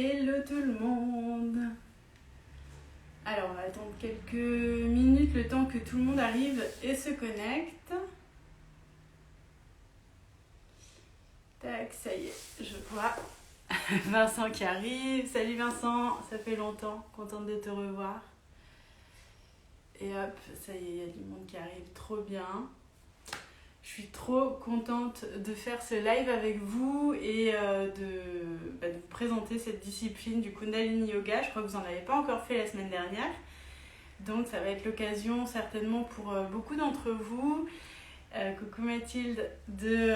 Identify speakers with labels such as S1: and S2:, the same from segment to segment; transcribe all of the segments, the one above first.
S1: Hello tout le monde. Alors on va attendre quelques minutes le temps que tout le monde arrive et se connecte. Tac, ça y est, je vois Vincent qui arrive. Salut Vincent, ça fait longtemps, contente de te revoir. Et hop, ça y est, il y a du monde qui arrive, trop bien. Je suis trop contente de faire ce live avec vous et de vous présenter cette discipline du Kundalini Yoga. Je crois que vous n'en avez pas encore fait la semaine dernière. Donc ça va être l'occasion certainement pour beaucoup d'entre vous, coucou Mathilde, de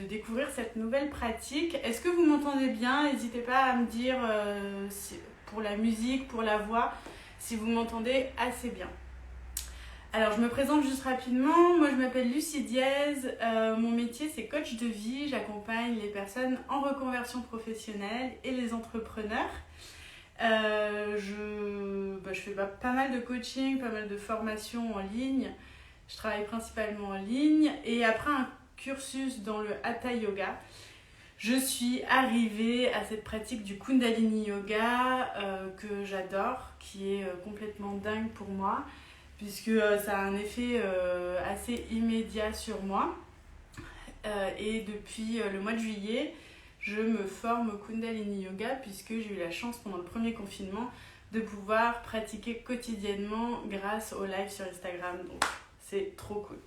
S1: découvrir cette nouvelle pratique. Est-ce que vous m'entendez bien? N'hésitez pas à me dire pour la musique, pour la voix, si vous m'entendez assez bien. Alors, je me présente juste rapidement. Moi, je m'appelle Lucie Diez. Mon métier, c'est coach de vie. J'accompagne les personnes en reconversion professionnelle et les entrepreneurs. Je fais pas mal de coaching, pas mal de formations en ligne. Je travaille principalement en ligne. Et après un cursus dans le Hatha Yoga, je suis arrivée à cette pratique du Kundalini Yoga que j'adore, qui est complètement dingue pour moi, puisque ça a un effet assez immédiat sur moi. Et depuis le mois de juillet, je me forme au Kundalini Yoga, puisque j'ai eu la chance pendant le premier confinement de pouvoir pratiquer quotidiennement grâce au live sur Instagram. Donc c'est trop cool.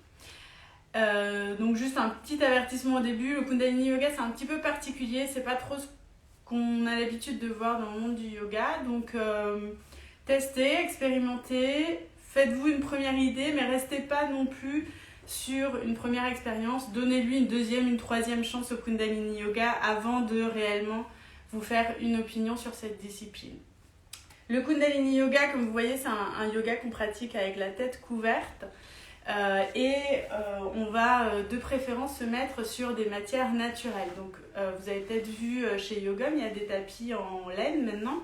S1: Donc juste un petit avertissement au début, le Kundalini Yoga c'est un petit peu particulier, c'est pas trop ce qu'on a l'habitude de voir dans le monde du yoga. Donc testez, expérimentez. Faites-vous une première idée, mais restez pas non plus sur une première expérience. Donnez-lui une deuxième, une troisième chance au Kundalini Yoga avant de réellement vous faire une opinion sur cette discipline. Le Kundalini Yoga, comme vous voyez, c'est un yoga qu'on pratique avec la tête couverte. On va de préférence se mettre sur des matières naturelles. Donc, vous avez peut-être vu chez Yogam, il y a des tapis en laine maintenant.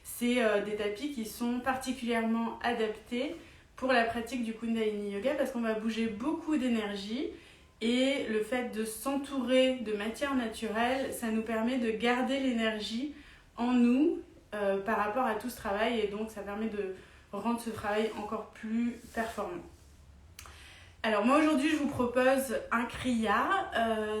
S1: C'est des tapis qui sont particulièrement adaptés pour la pratique du Kundalini Yoga parce qu'on va bouger beaucoup d'énergie et le fait de s'entourer de matières naturelles, ça nous permet de garder l'énergie en nous par rapport à tout ce travail et donc ça permet de rendre ce travail encore plus performant. Alors moi aujourd'hui je vous propose un kriya.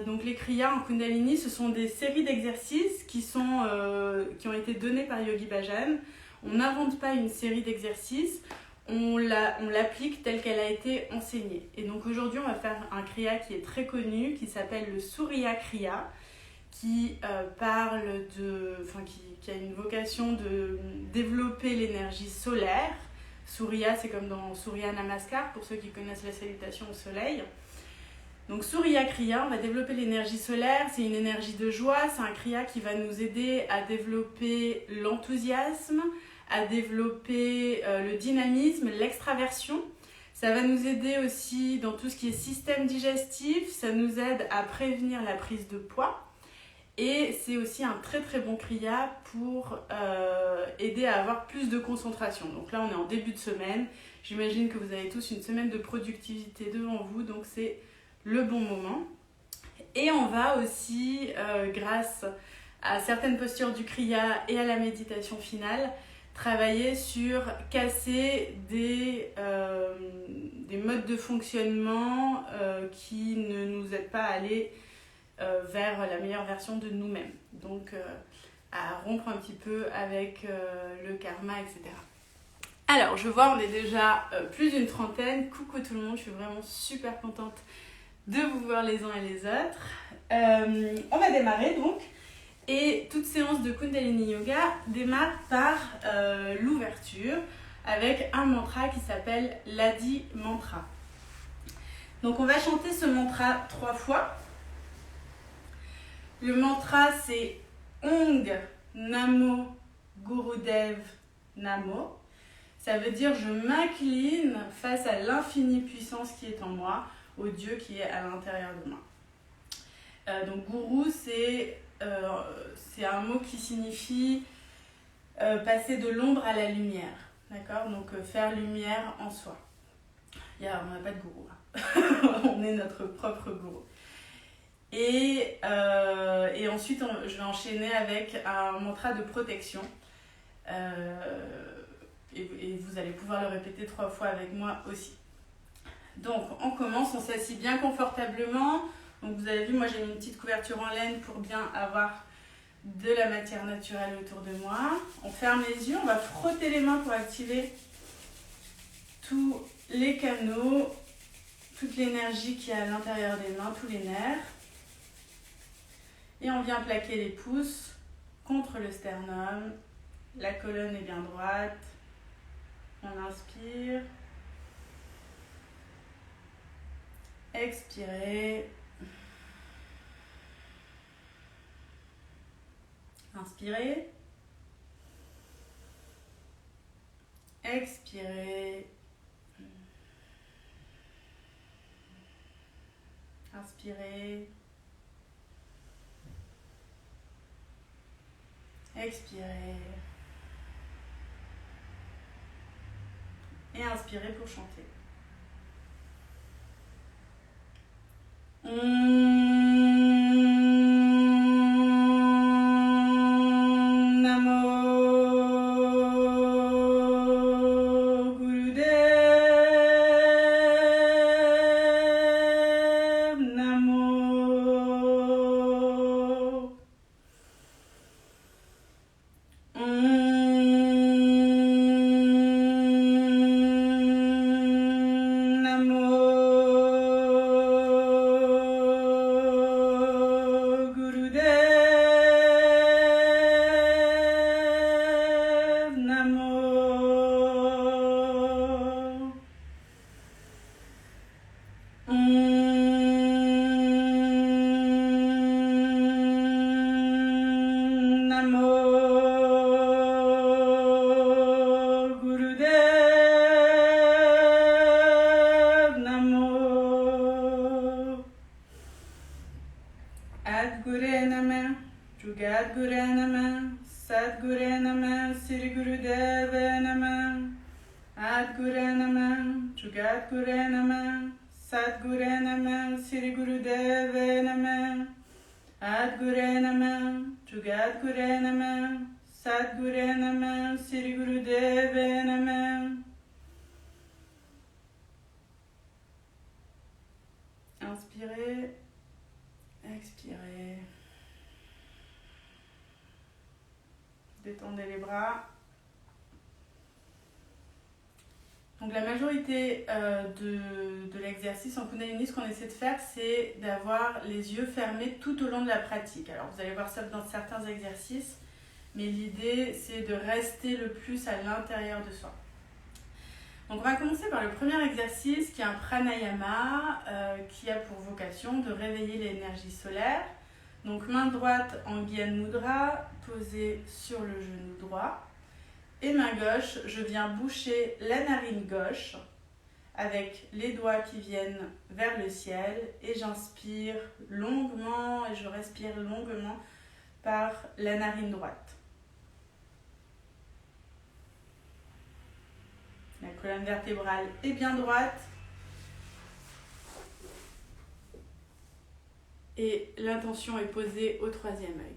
S1: Donc les kriyas en Kundalini ce sont des séries d'exercices qui ont été donnés par Yogi Bhajan. On n'invente pas une série d'exercices. On l'applique telle qu'elle a été enseignée. Et donc aujourd'hui, on va faire un kriya qui est très connu, qui s'appelle le Surya Kriya, qui qui a une vocation de développer l'énergie solaire. Surya, c'est comme dans Surya Namaskar, pour ceux qui connaissent la salutation au soleil. Donc Surya Kriya, on va développer l'énergie solaire, c'est une énergie de joie, c'est un kriya qui va nous aider à développer l'enthousiasme, à développer le dynamisme, l'extraversion. Ça va nous aider aussi dans tout ce qui est système digestif, ça nous aide à prévenir la prise de poids. Et c'est aussi un très très bon kriya pour aider à avoir plus de concentration. Donc là on est en début de semaine, j'imagine que vous avez tous une semaine de productivité devant vous, donc c'est le bon moment. Et on va aussi, grâce à certaines postures du kriya et à la méditation finale, travailler sur casser des modes de fonctionnement qui ne nous aident pas à aller vers la meilleure version de nous-mêmes. Donc à rompre un petit peu avec le karma, etc. Alors je vois on est déjà plus d'une trentaine. Coucou tout le monde, je suis vraiment super contente de vous voir les uns et les autres. On va démarrer donc. Et toute séance de Kundalini Yoga démarre par l'ouverture avec un mantra qui s'appelle l'Adi Mantra. Donc on va chanter ce mantra 3 fois. Le mantra c'est Ong Namo Gurudev Namo. Ça veut dire je m'incline face à l'infinie puissance qui est en moi, au Dieu qui est à l'intérieur de moi. Donc Guru c'est un mot qui signifie passer de l'ombre à la lumière, d'accord? Donc faire lumière en soi. On n'a pas de gourou, hein. On est notre propre gourou. Et ensuite, je vais enchaîner avec un mantra de protection. Et vous allez pouvoir le répéter 3 fois avec moi aussi. Donc, on commence, on s'assit bien confortablement. Donc, vous avez vu, moi j'ai mis une petite couverture en laine pour bien avoir de la matière naturelle autour de moi. On ferme les yeux, on va frotter les mains pour activer tous les canaux, toute l'énergie qui est à l'intérieur des mains, tous les nerfs. Et on vient plaquer les pouces contre le sternum. La colonne est bien droite. On inspire. Expirez. Inspirez. Expirez. Inspirez. Expirez. Et inspirez pour chanter. Inspirez, expirez. Détendez les bras. Donc la majorité de l'exercice en Kundalini, ce qu'on essaie de faire, c'est d'avoir les yeux fermés tout au long de la pratique. Alors vous allez voir ça dans certains exercices, mais l'idée c'est de rester le plus à l'intérieur de soi. Donc on va commencer par le premier exercice qui est un pranayama qui a pour vocation de réveiller l'énergie solaire. Donc main droite en Gyan Mudra, posée sur le genou droit. Et main gauche, je viens boucher la narine gauche avec les doigts qui viennent vers le ciel. Et j'inspire longuement et je respire longuement par la narine droite. La colonne vertébrale est bien droite. Et l'intention est posée au troisième œil.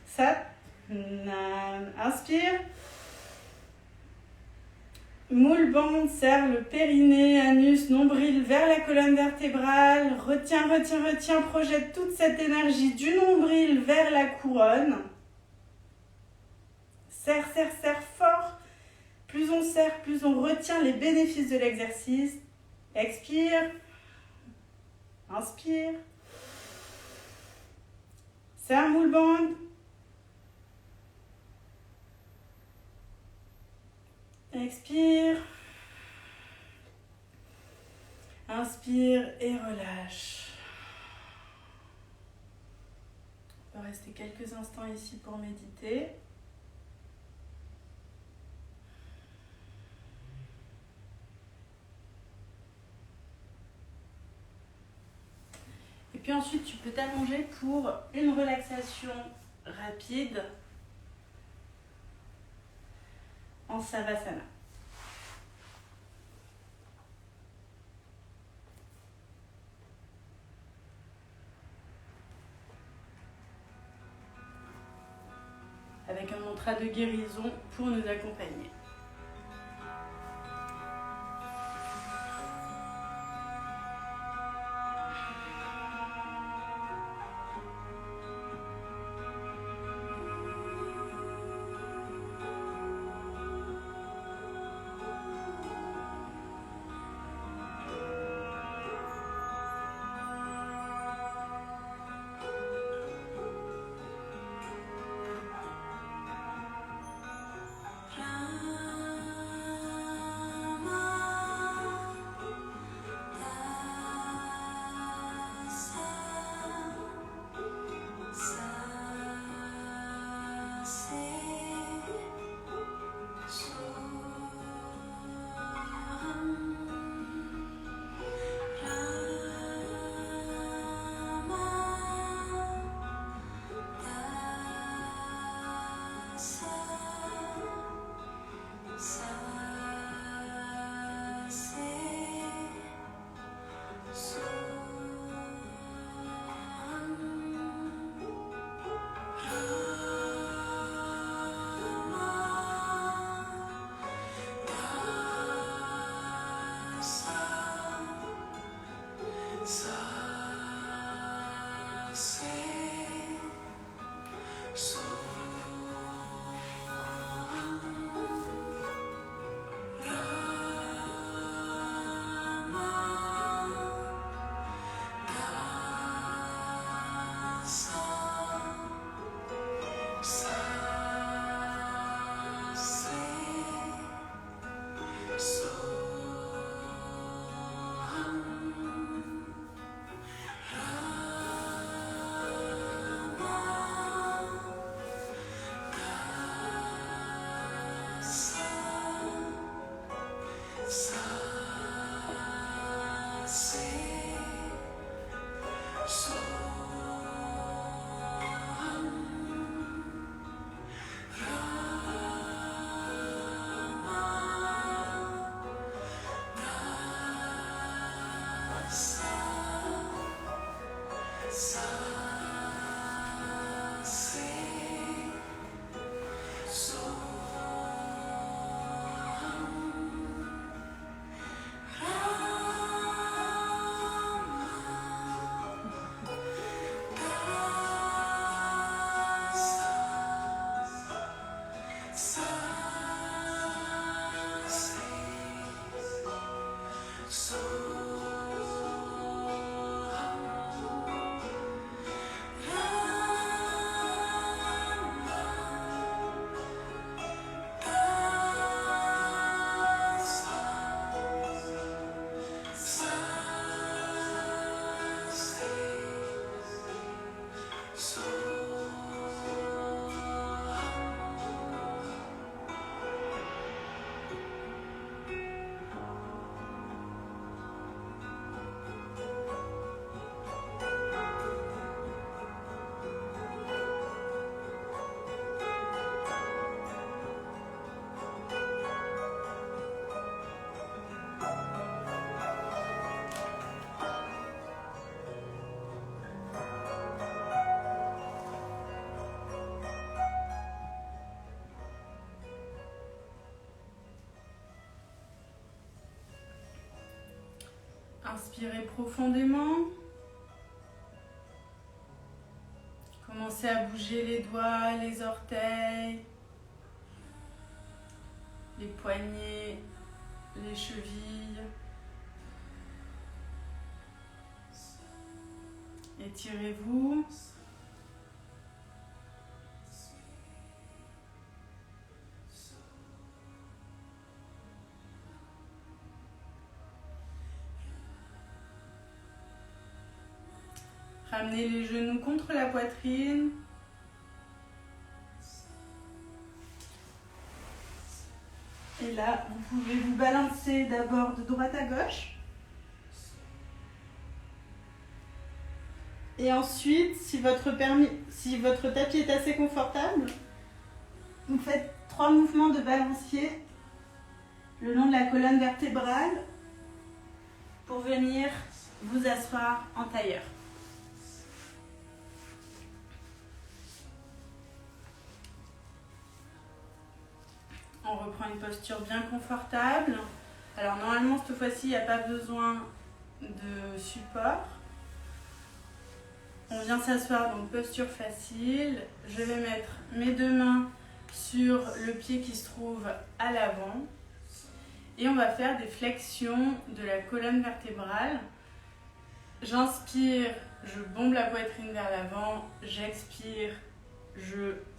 S1: Satnam. Inspire. Moule bande, serre le périnée, anus, nombril vers la colonne vertébrale. Retiens, retiens, retiens, projette toute cette énergie du nombril vers la couronne. Serre, serre, serre fort. Plus on serre, plus on retient les bénéfices de l'exercice. Expire. Inspire. Serre, moule bande. Expire. Inspire et relâche. On va rester quelques instants ici pour méditer. Et puis ensuite, tu peux t'allonger pour une relaxation rapide en Savasana. Avec un mantra de guérison pour nous accompagner. Inspirez profondément. Commencez à bouger les doigts, les orteils, les poignets, les chevilles. Étirez-vous. Ramenez les genoux contre la poitrine. Et là, vous pouvez vous balancer d'abord de droite à gauche. Et ensuite, si votre tapis est assez confortable, vous faites 3 mouvements de balancier le long de la colonne vertébrale pour venir vous asseoir en tailleur. On reprend une posture bien confortable. Alors normalement, cette fois-ci, il n'y a pas besoin de support. On vient s'asseoir, donc posture facile. Je vais mettre mes 2 mains sur le pied qui se trouve à l'avant. Et on va faire des flexions de la colonne vertébrale. J'inspire, je bombe la poitrine vers l'avant. J'expire,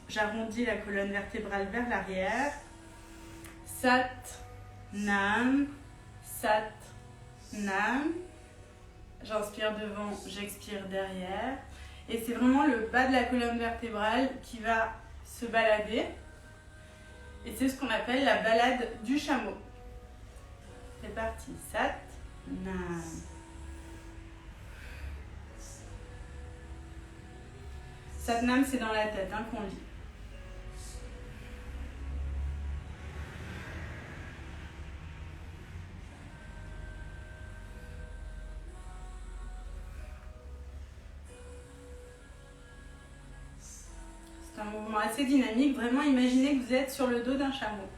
S1: j'arrondis la colonne vertébrale vers l'arrière. Sat, Nam, Sat, Nam. J'inspire devant, j'expire derrière. Et c'est vraiment le bas de la colonne vertébrale qui va se balader. Et c'est ce qu'on appelle la balade du chameau. C'est parti. Sat, Nam. Sat, Nam, c'est dans la tête qu'on lit. C'est un mouvement assez dynamique. Vraiment, imaginez que vous êtes sur le dos d'un chameau.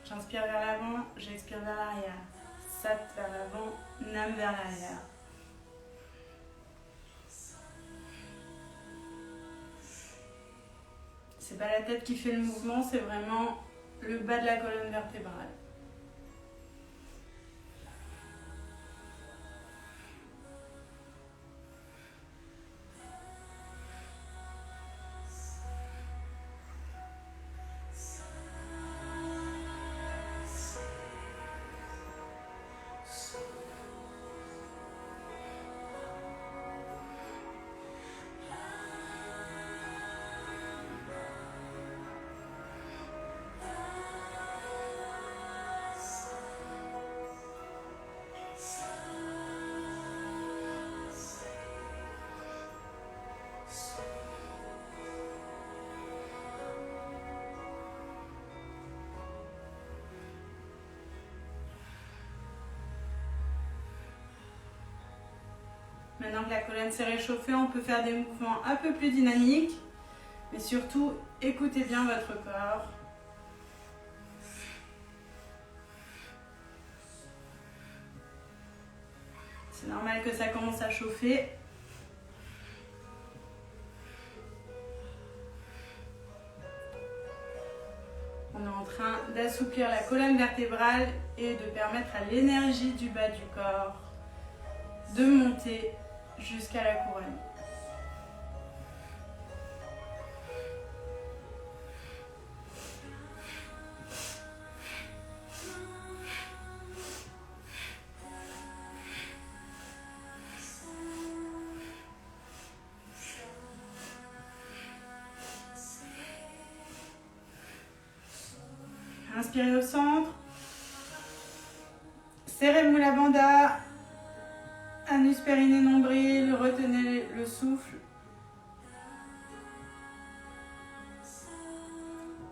S1: J'inspire vers l'avant, j'expire vers l'arrière. Sat vers l'avant, Nam vers l'arrière. C'est pas la tête qui fait le mouvement, c'est vraiment le bas de la colonne vertébrale. Maintenant que la colonne s'est réchauffée, on peut faire des mouvements un peu plus dynamiques. Mais surtout, écoutez bien votre corps. C'est normal que ça commence à chauffer. On est en train d'assouplir la colonne vertébrale et de permettre à l'énergie du bas du corps de monter jusqu'à la couronne. Inspirez au centre. Serrez-vous la banda. Anus périnée nombril, retenez le souffle.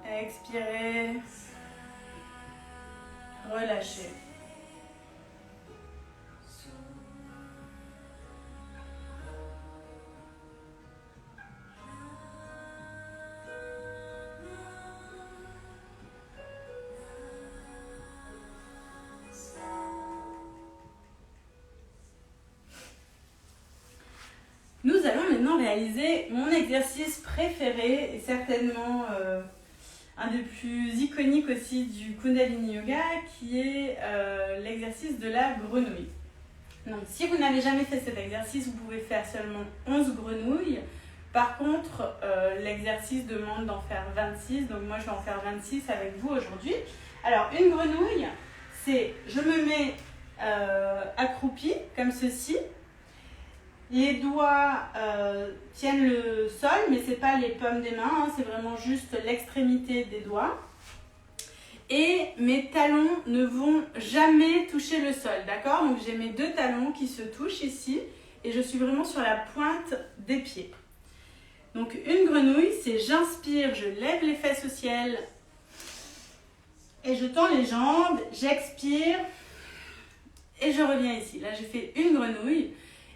S1: Expirez. Relâchez. Nous allons maintenant réaliser mon exercice préféré et certainement un des plus iconiques aussi du Kundalini Yoga, qui est l'exercice de la grenouille. Donc si vous n'avez jamais fait cet exercice, vous pouvez faire seulement 11 grenouilles. Par contre, l'exercice demande d'en faire 26, donc moi je vais en faire 26 avec vous aujourd'hui. Alors une grenouille, c'est je me mets accroupie comme ceci. Les doigts tiennent le sol, mais ce n'est pas les paumes des mains, hein, c'est vraiment juste l'extrémité des doigts. Et mes talons ne vont jamais toucher le sol, d'accord? Donc j'ai mes deux talons qui se touchent ici et je suis vraiment sur la pointe des pieds. Donc une grenouille, c'est j'inspire, je lève les fesses au ciel et je tends les jambes, j'expire et je reviens ici. Là j'ai fait une grenouille.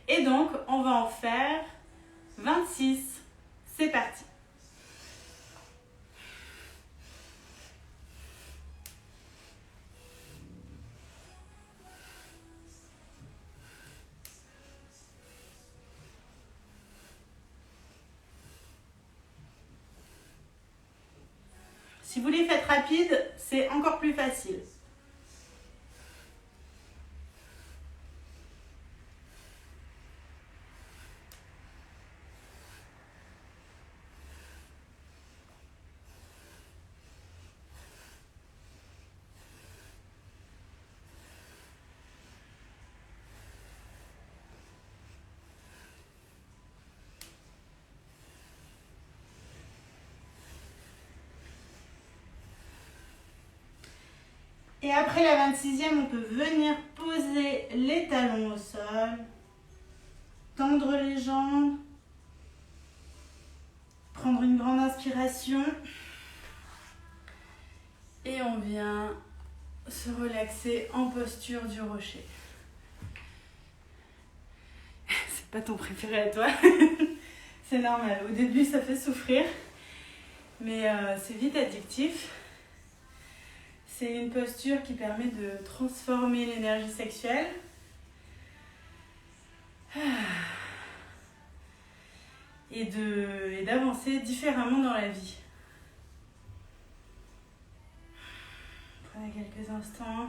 S1: Et donc, on va en faire 26. C'est parti. Si vous les faites rapides, c'est encore plus facile. Et après la 26e, on peut venir poser les talons au sol, tendre les jambes, prendre une grande inspiration et on vient se relaxer en posture du rocher. C'est pas ton préféré à toi, c'est normal. Au début, ça fait souffrir, mais c'est vite addictif. C'est une posture qui permet de transformer l'énergie sexuelle. Et d'avancer différemment dans la vie. Prenez quelques instants.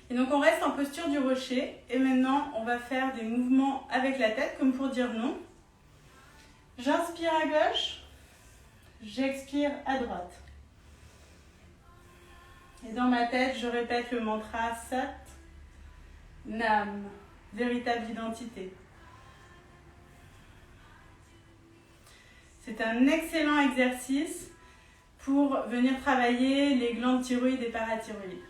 S1: Et donc on reste en posture du rocher et maintenant on va faire des mouvements avec la tête comme pour dire non. J'inspire à gauche, j'expire à droite. Et dans ma tête, je répète le mantra Sat Nam, véritable identité. C'est un excellent exercice pour venir travailler les glandes thyroïdes et parathyroïdes.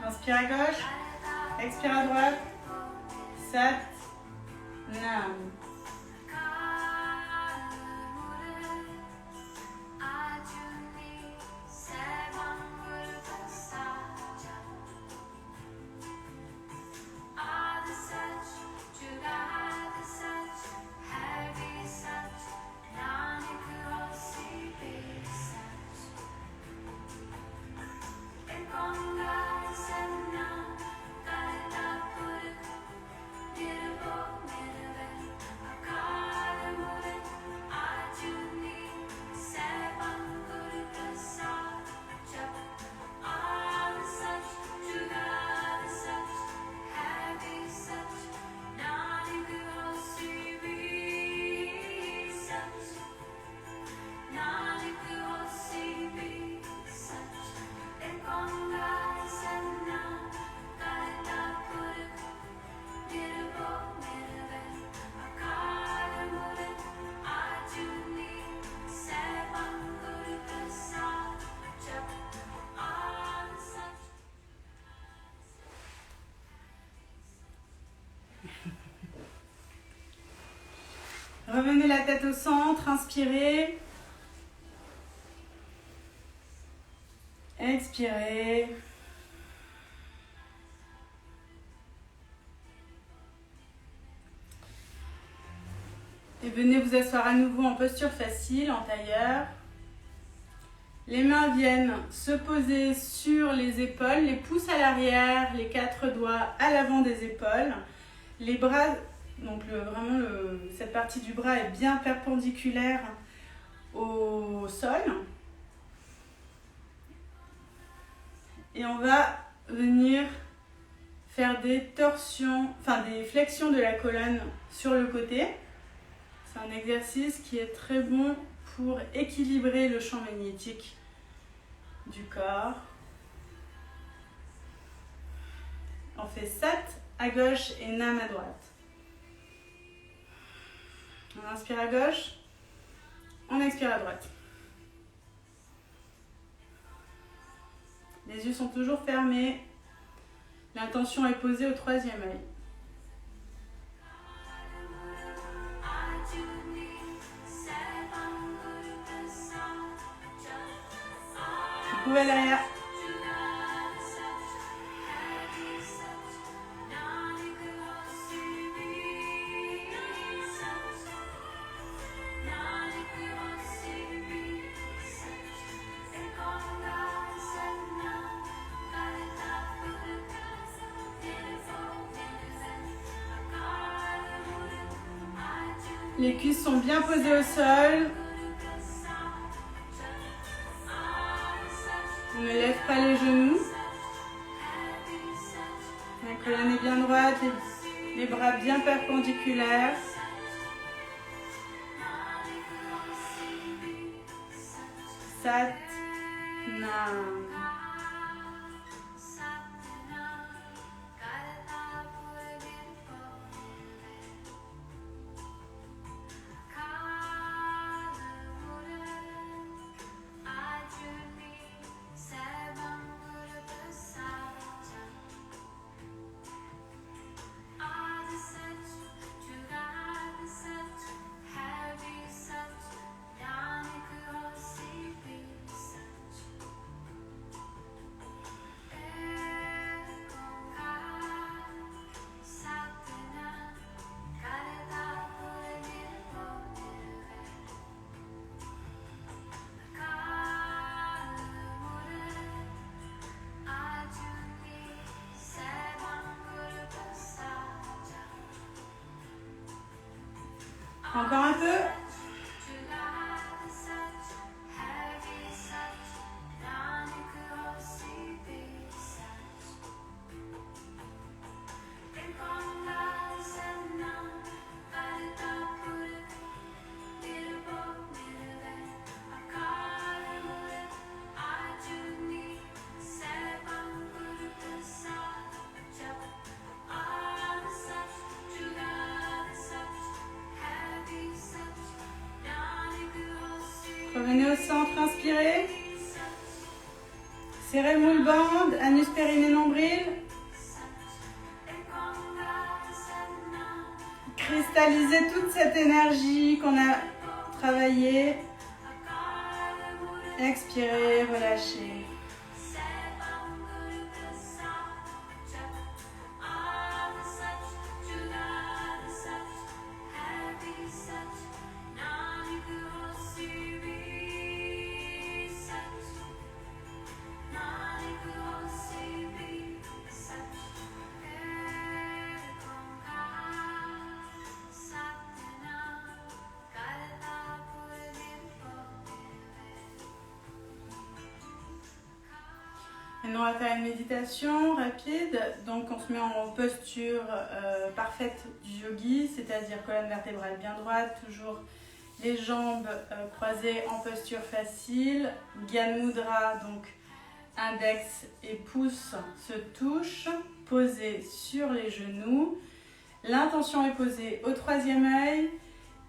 S1: Inspire à gauche, expire à droite. Sat Nam. Revenez la tête au centre, inspirez. Expirez. Et venez vous asseoir à nouveau en posture facile, en tailleur. Les mains viennent se poser sur les épaules, les pouces à l'arrière, les 4 doigts à l'avant des épaules. Les bras, donc cette partie du bras est bien perpendiculaire au sol. Et on va venir faire des torsions, des flexions de la colonne sur le côté. C'est un exercice qui est très bon pour équilibrer le champ magnétique du corps. On fait Sat à gauche et Nam à droite. On inspire à gauche, on expire à droite. Les yeux sont toujours fermés. L'intention est posée au 3e œil. Vous pouvez à l'arrière. Les cuisses sont bien posées au sol. On ne lève pas les genoux. La colonne est bien droite, les bras bien perpendiculaires. Sat Nam. Encore un peu. Revenez au centre, inspirez. Serrez le moule bande, anus périnée nombril. Cristallisez toute cette énergie qu'on a travaillée. Expirez, relâchez. Maintenant, on va faire une méditation rapide. Donc, on se met en posture parfaite du yogi, c'est-à-dire colonne vertébrale bien droite, toujours les jambes croisées en posture facile. Gyan Mudra, donc index et pouce se touchent, posés sur les genoux. L'intention est posée au troisième œil.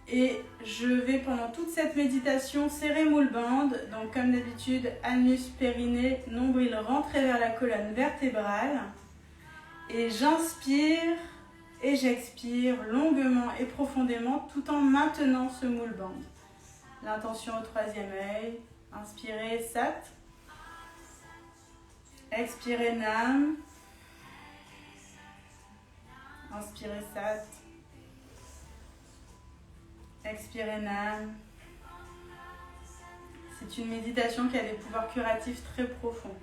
S1: Et je vais pendant toute cette méditation serrer moule bande, donc comme d'habitude anus périnée, nombril rentré vers la colonne vertébrale. Et j'inspire et j'expire longuement et profondément tout en maintenant ce moule bande. L'intention au troisième œil, inspirez Sat, expirez Nam, inspirez Sat. Expirez Nam. C'est une méditation qui a des pouvoirs curatifs très profonds.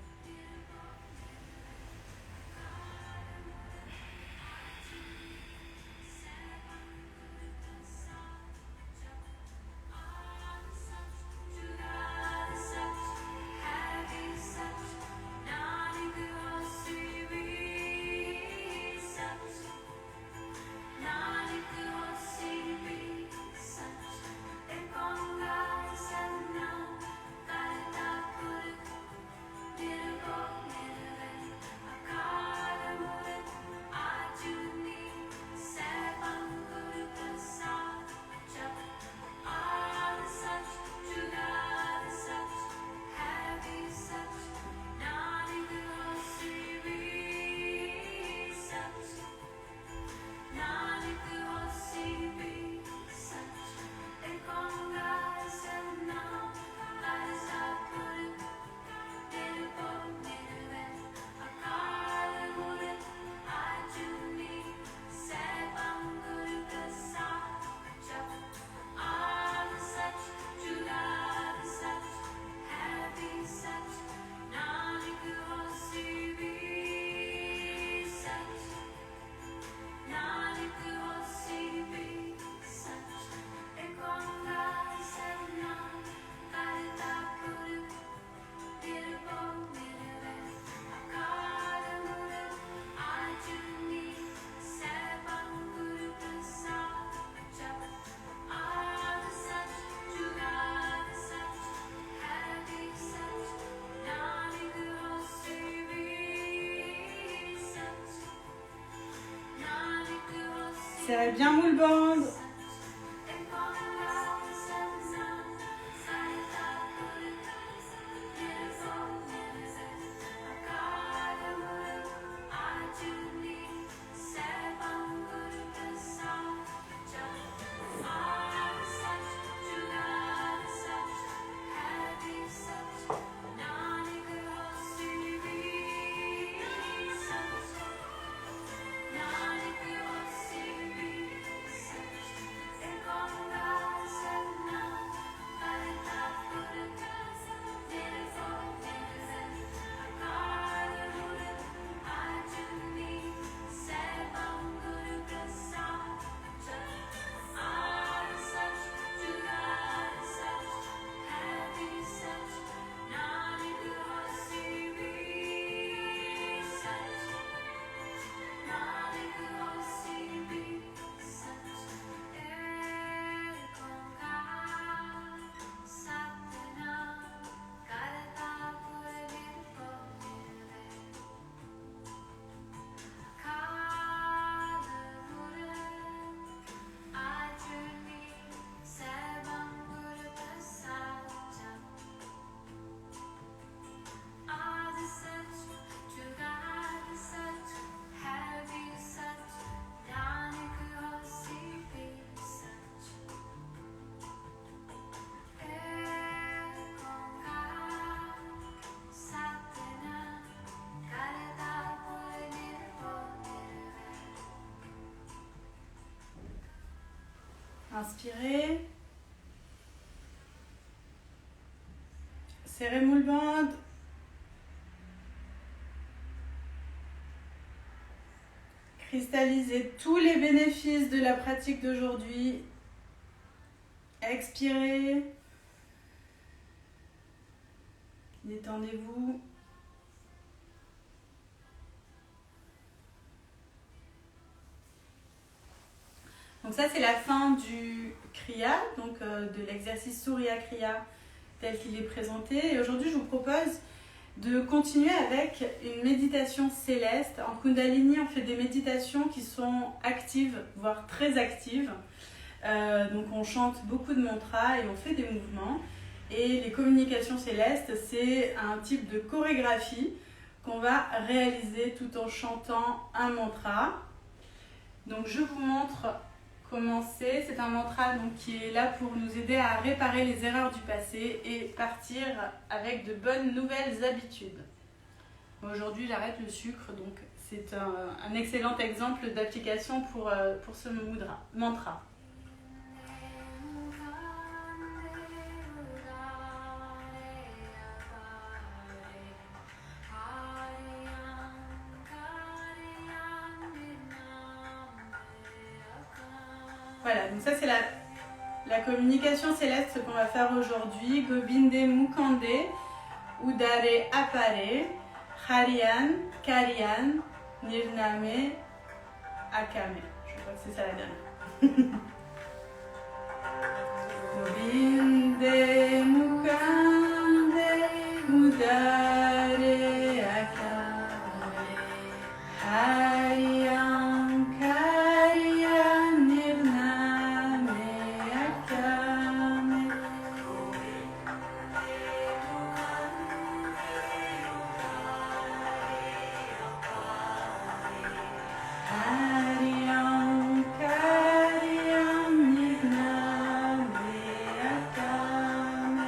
S1: Serrez bien moule bande. Inspirez. Serrez moule bande. Cristallisez tous les bénéfices de la pratique d'aujourd'hui. Expirez. Détendez-vous. Donc ça, c'est la fin du Kriya, donc de l'exercice Surya Kriya tel qu'il est présenté. Et aujourd'hui, je vous propose de continuer avec une méditation céleste. En Kundalini, on fait des méditations qui sont actives, voire très actives. Donc on chante beaucoup de mantras et on fait des mouvements. Et les communications célestes, c'est un type de chorégraphie qu'on va réaliser tout en chantant un mantra. Donc je vous montre comment c'est. C'est un mantra donc, qui est là pour nous aider à réparer les erreurs du passé et partir avec de bonnes nouvelles habitudes. Aujourd'hui, j'arrête le sucre, donc c'est un excellent exemple d'application pour ce mantra. Voilà, donc ça c'est la communication céleste qu'on va faire aujourd'hui. Gobinde Mukande, Udare Appare, Harian, Karian, Nirname, Akame. Je crois que c'est ça la dernière. Gobinde Mukande, Udare Akkame, Harian, Karian, Nirname, Akame. Hariam, Kariam, Nirname, Akame.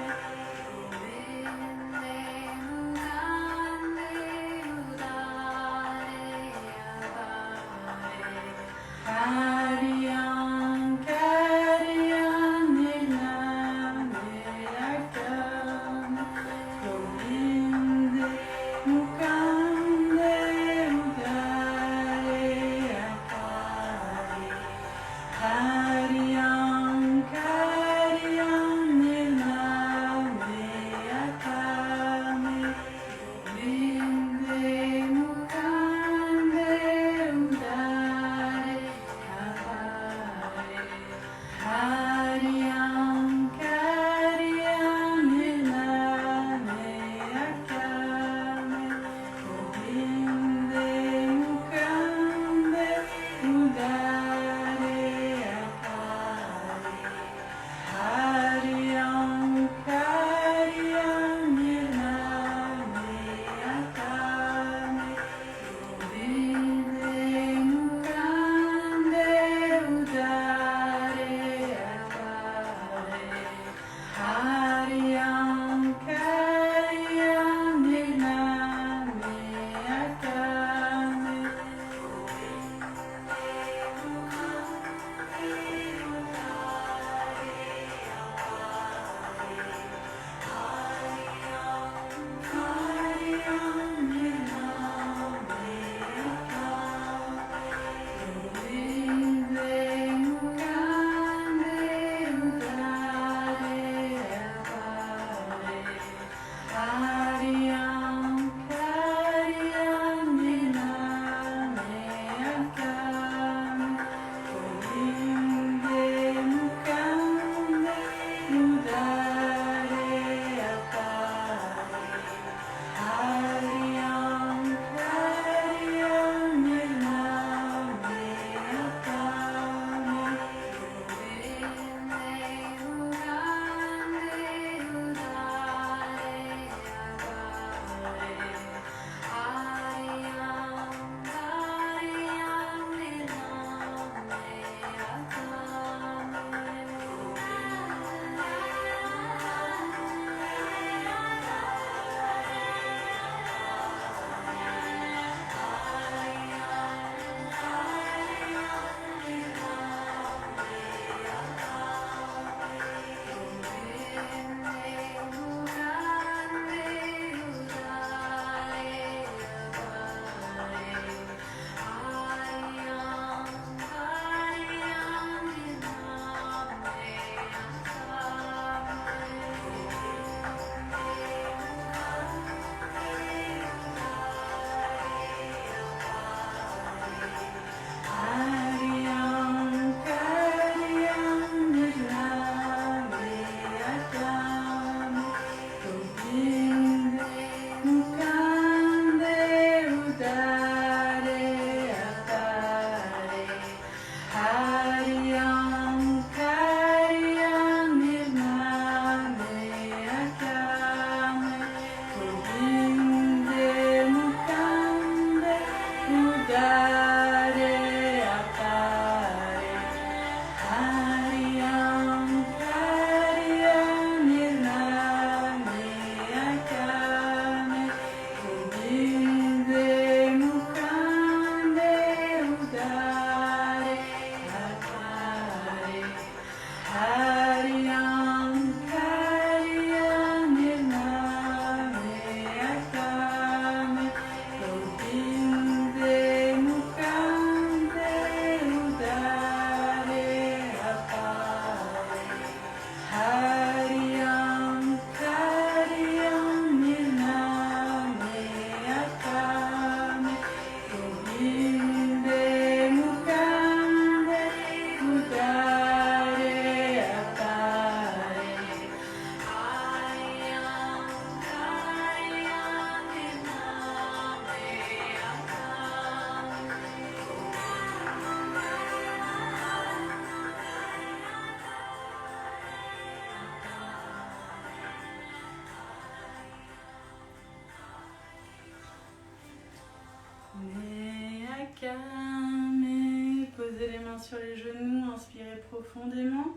S1: Calmez, posez les mains sur les genoux, inspirez profondément.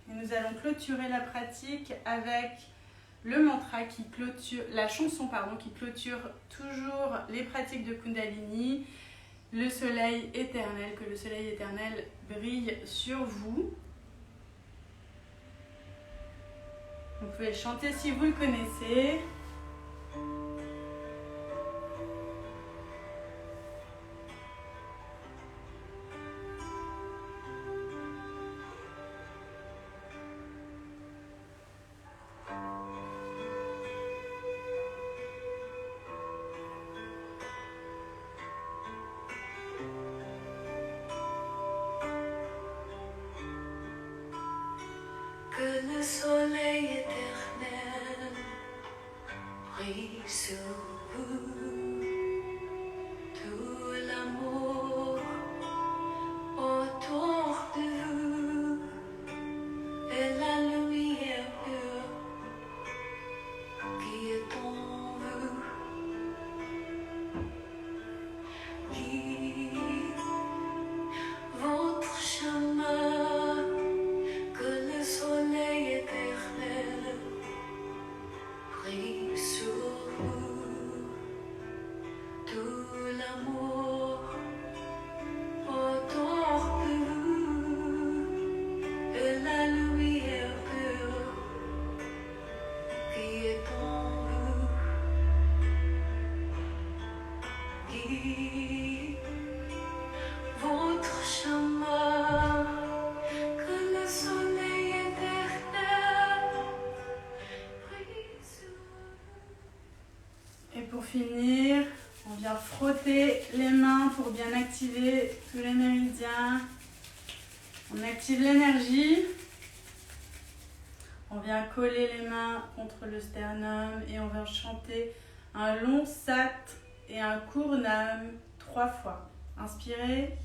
S1: Et nous allons clôturer la pratique avec le mantra qui clôture, la chanson qui clôture toujours les pratiques de Kundalini, le soleil éternel, que le soleil éternel brille sur vous. Vous pouvez le chanter si vous le connaissez.
S2: Que le soleil éternel brille sur vous, tout l'amour autour de vous et la lumière pure qui est en vous. Guide votre chemin. Votre chemin, que le soleil éternel brille sur vous.
S1: Et pour finir, on vient frotter les mains pour bien activer tous les méridiens. On active l'énergie. On vient coller les mains contre le sternum et on vient chanter un long sat et un court nam 3 fois. Inspirez.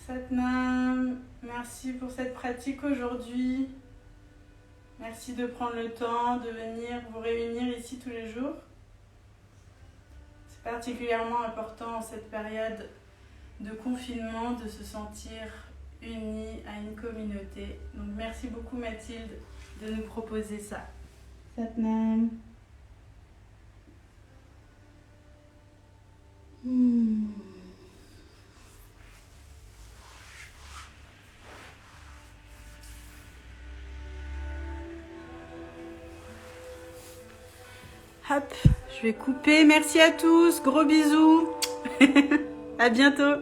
S1: Satnam, merci pour cette pratique aujourd'hui. Merci de prendre le temps de venir vous réunir ici tous les jours. C'est particulièrement important en cette période de confinement de se sentir unis à une communauté. Donc merci beaucoup Mathilde de nous proposer ça. Satnam. Hop, je vais couper. Merci à tous. Gros bisous. À bientôt.